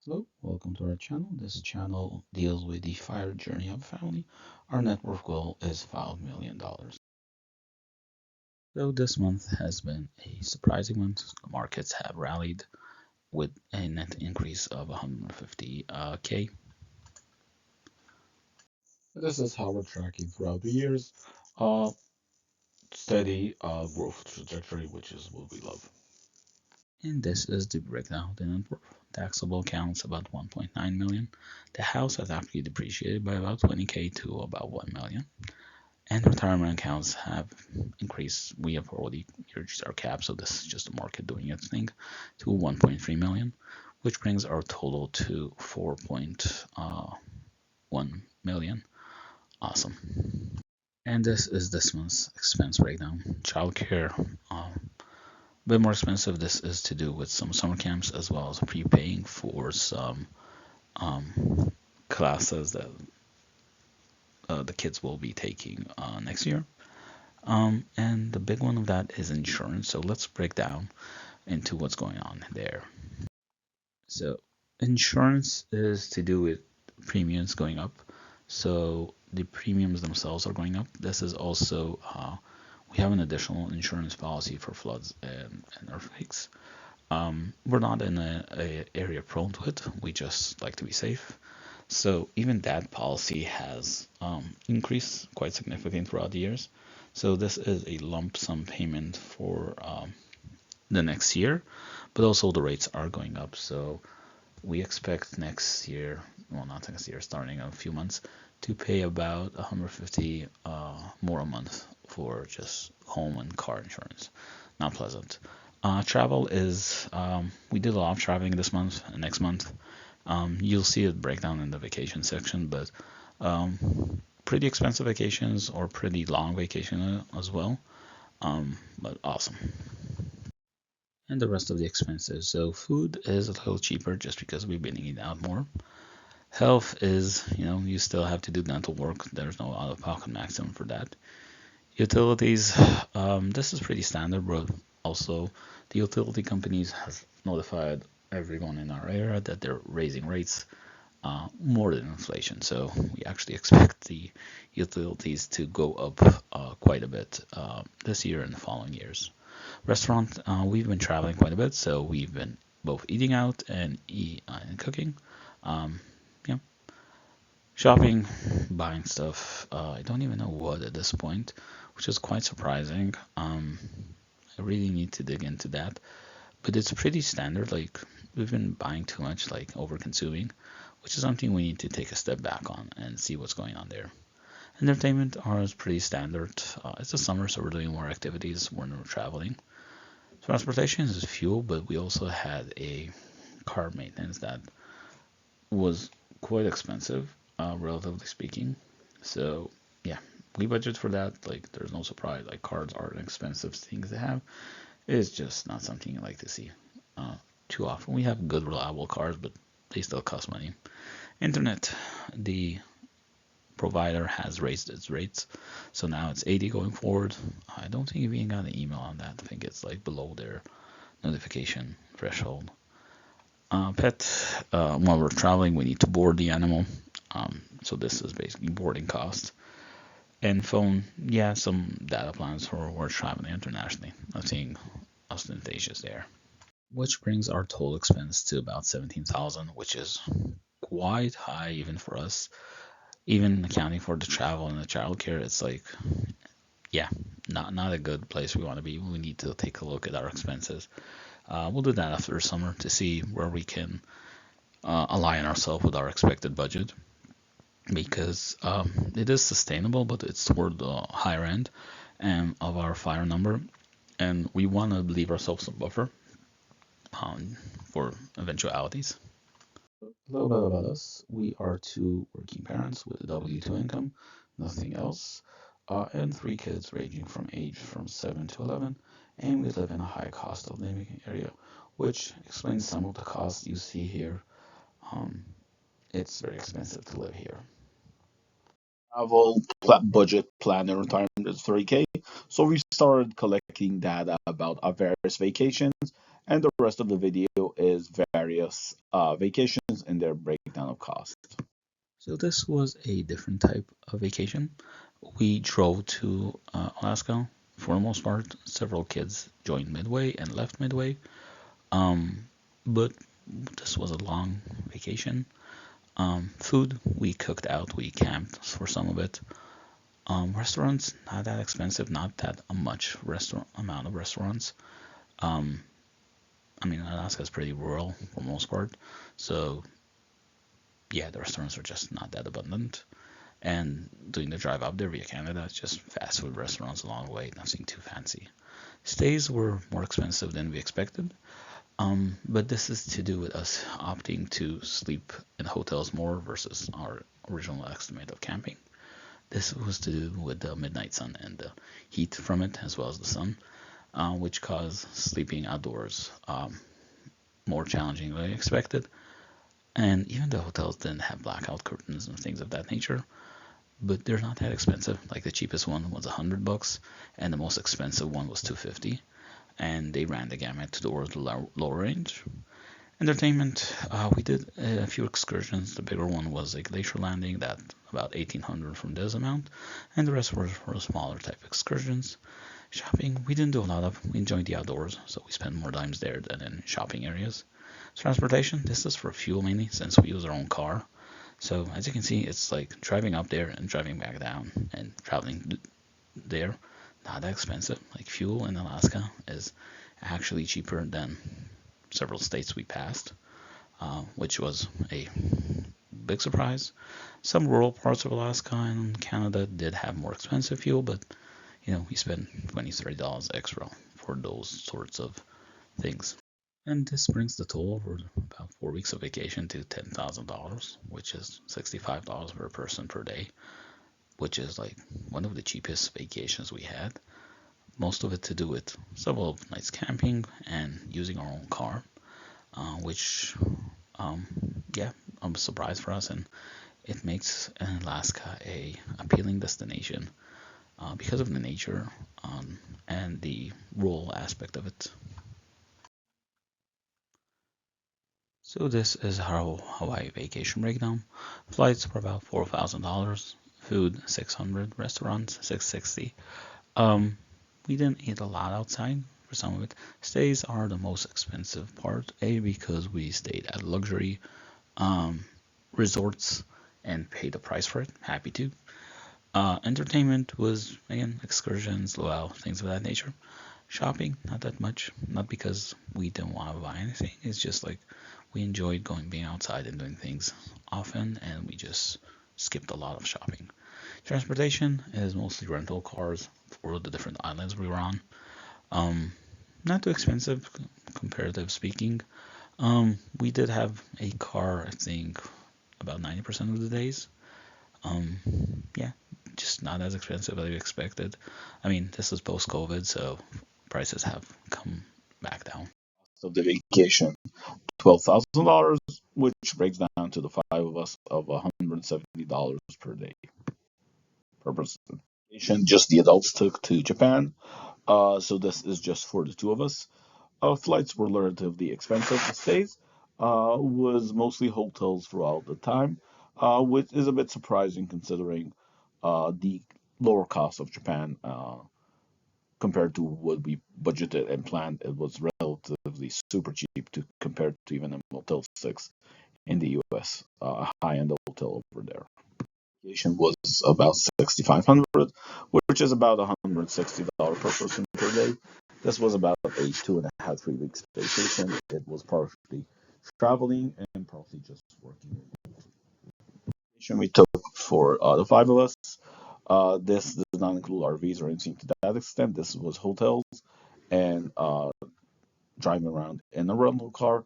Hello, welcome to our channel. This channel deals with the fire journey of a family. Our net worth goal is $5 million. So this month has been a surprising month. The markets have rallied with a net increase of 150K. This is how we're tracking throughout the years. Uh, Steady growth trajectory, which is what we love. And this is the breakdown of the net worth. Taxable accounts about 1.9 million. The house has actually depreciated by about 20K to about 1 million. And retirement accounts have increased. We have already reached our cap, so this is just the market doing its thing, to 1.3 million, which brings our total to 4.1 million. Awesome. And this is this month's expense breakdown. Childcare, a bit more expensive. This is to do with some summer camps as well as prepaying for some classes that the kids will be taking next year. And the big one of that is insurance. So let's break down into what's going on there. So insurance is to do with premiums going up. So the premiums themselves are going up. This is also we have an additional insurance policy for floods and earthquakes. We're not in a area prone to it. We just like to be safe. So even that policy has increased quite significantly throughout the years. So this is a lump sum payment for the next year, but also the rates are going up. So we expect next year, well, not next year, starting in a few months, to pay about 150 more a month for just home and car insurance. Not pleasant. Travel is, we did a lot of traveling this month and next month. You'll see it break down in the vacation section, but pretty expensive vacations or pretty long vacation as well. But awesome. And the rest of the expenses. So food is a little cheaper just because we've been eating out more. Health is, you still have to do dental work. There's no out-of-pocket maximum for that. Utilities, this is pretty standard, but also the utility companies have notified everyone in our area that they're raising rates more than inflation. So we actually expect the utilities to go up quite a bit this year and the following years. Restaurant, we've been traveling quite a bit, so we've been both eating out and cooking. Yeah, shopping, buying stuff. I don't even know what at this point, which is quite surprising. I really need to dig into that, but it's pretty standard. Like we've been buying too much, like over consuming, which is something we need to take a step back on and see what's going on there. Entertainment is pretty standard. It's the summer, so we're doing more activities when we're traveling. Transportation is fuel, but we also had a car maintenance that was quite expensive, relatively speaking. So yeah, we budget for that. Like there's no surprise. Like cars are an expensive thing to have. It's just not something you like to see too often. We have good, reliable cars, but they still cost money. Internet, the provider has raised its rates, so now it's 80 going forward. I don't think we even got an email on that. I think it's like below their notification threshold. Pet, while we're traveling, we need to board the animal. So this is basically boarding cost. And phone, yeah, some data plans for we're traveling internationally. Nothing ostentatious there. Which brings our total expense to about 17,000, which is quite high even for us. Even accounting for the travel and the childcare, it's like, yeah, not a good place we want to be. We need to take a look at our expenses. We'll do that after summer to see where we can align ourselves with our expected budget because it is sustainable, but it's toward the higher end and of our fire number, and we want to leave ourselves some buffer for eventualities. A little bit about us. We are two working parents with a W-2 income, nothing else, and three kids ranging from age from 7 to 11, and we live in a high cost of living area, which explains some of the costs you see here. Um, it's very expensive to live here. Travel budget plan and retirement is 30K. So we started collecting data about our various vacations and the rest of the video is various vacations and their breakdown of cost. So this was a different type of vacation. We drove to Alaska for the most part. Several kids joined midway and left midway. Um, but this was a long vacation. Food, we cooked out, we camped for some of it. Restaurants, not that expensive, not that much restaurant amount of restaurants. Um, I mean, Alaska is pretty rural for the most part, so yeah, the restaurants are just not that abundant. And doing the drive up there via Canada, it's just fast food restaurants along the way, nothing too fancy. Stays were more expensive than we expected, but this is to do with us opting to sleep in hotels more versus our original estimate of camping. This was to do with the midnight sun and the heat from it, as well as the sun, which caused sleeping outdoors more challenging than expected. And even the hotels didn't have blackout curtains and things of that nature, but they're not that expensive. Like the cheapest one was $100, and the most expensive one was $250. And they ran the gamut towards the lower range. Entertainment, we did a few excursions. The bigger one was a glacier landing, that about 1,800 from this amount, and the rest were smaller type excursions. Shopping, we didn't do a lot of. We enjoyed the outdoors, so we spent more times there than in shopping areas. Transportation, this is for fuel mainly, since we use our own car. So as you can see, it's like driving up there and driving back down, and traveling there, not that expensive. Like fuel in Alaska is actually cheaper than several states we passed, which was a big surprise. Some rural parts of Alaska and Canada did have more expensive fuel, but we spent $20-$30 extra for those sorts of things. And this brings the total for about 4 weeks of vacation to $10,000, which is $65 per person per day, which is like one of the cheapest vacations we had. Most of it to do with several nights camping and using our own car, which, um, yeah, a surprise for us, and it makes Alaska a appealing destination because of the nature and the rural aspect of it. So this is our Hawaii vacation breakdown. Flights were about $4,000, food 600, restaurants 660. We didn't eat a lot outside for some of it. Stays are the most expensive part, because we stayed at luxury resorts and paid the price for it. Happy to. Entertainment was, again, excursions, luau, things of that nature. Shopping, not that much. Not because we didn't want to buy anything. It's just like we enjoyed being outside and doing things often, and we just skipped a lot of shopping. Transportation is mostly rental cars for the different islands we were on. Not too expensive, comparative speaking. We did have a car, I think, about 90% of the days. Yeah, just not as expensive as we expected. I mean, this is post-COVID, so prices have come back down. So the vacation, $12,000, which breaks down to the five of us of $170 per day per person. Vacation just the adults took to Japan. So this is just for the two of us. Flights were relatively expensive. The stays was mostly hotels throughout the time, which is a bit surprising considering the lower cost of Japan compared to what we budgeted and planned. It was relatively super cheap to compared to even a Motel 6 in the US, a high-end hotel over there. Vacation was about 6,500, which is about $160 per person per day. This was about a 2.5, 3 weeks vacation. It was partially traveling and partly just working. Vacation we took for the five of us. This does not include RVs or anything to that extent. This was hotels and driving around in a rental car.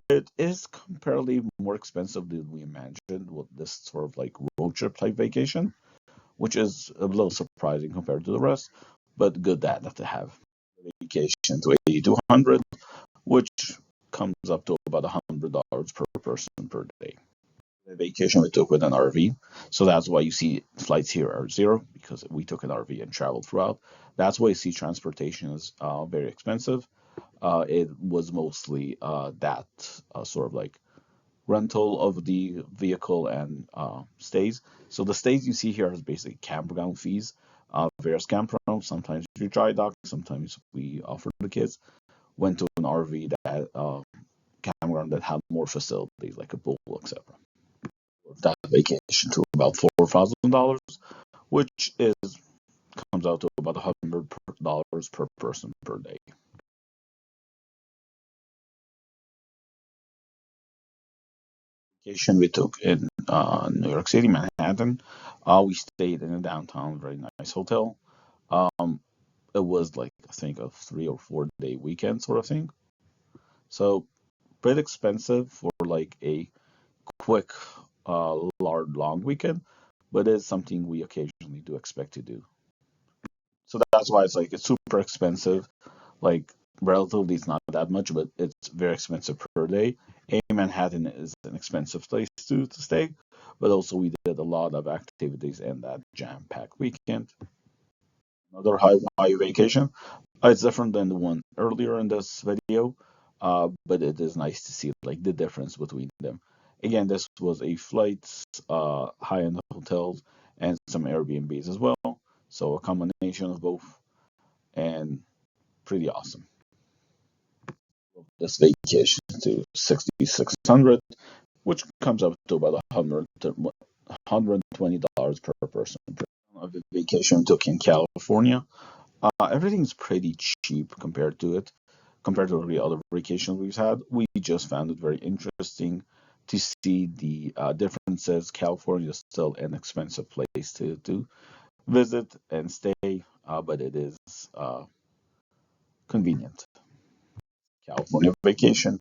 It is comparatively more expensive than we imagined with this sort of like road trip type vacation, which is a little surprising compared to the rest, but good data to have. Vacation to 8,200, which comes up to about $100 per person per day. The vacation we took with an RV, so that's why you see flights here are zero because we took an RV and traveled throughout. That's why you see transportation is very expensive. It was mostly that sort of like rental of the vehicle and stays. So the stays you see here is basically campground fees. Various campgrounds. Sometimes we dry dock. Sometimes we offer the kids. Went to an RV that campground that had more facilities like a pool, etc. That vacation to about $4,000, which is comes out to about $100 per person per day. Vacation we took in New York City, Manhattan. We stayed in a downtown, very nice hotel. Um, it was like I think a 3 or 4 day weekend sort of thing. So pretty expensive for like a quick, large, long weekend, but it's something we occasionally do expect to do. So that's why it's like it's super expensive. Like relatively, it's not that much, but it's very expensive per day. A Manhattan is an expensive place to stay, but also we did a lot of activities in that jam-packed weekend. Another high vacation. It's different than the one earlier in this video, but it is nice to see like the difference between them. Again, this was a flights, high-end hotels, and some Airbnbs as well. So a combination of both, and pretty awesome. This vacation to 6,600, which comes up to about $120 per person. A vacation took in California. Everything's pretty cheap compared to the other vacations we've had. We just found it very interesting to see the differences. California is still an expensive place to visit and stay, but it is convenient. California vacation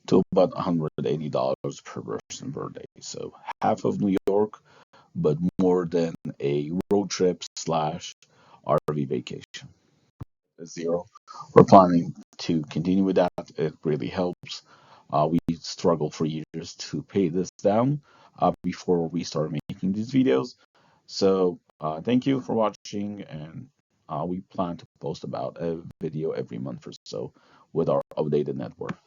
to about $180 per person per day. So half of New York, but more than a road trip slash RV vacation. Zero. We're planning to continue with that. It really helps. We struggled for years to pay this down before we started making these videos. So thank you for watching, and we plan to post about a video every month or so with our updated net worth.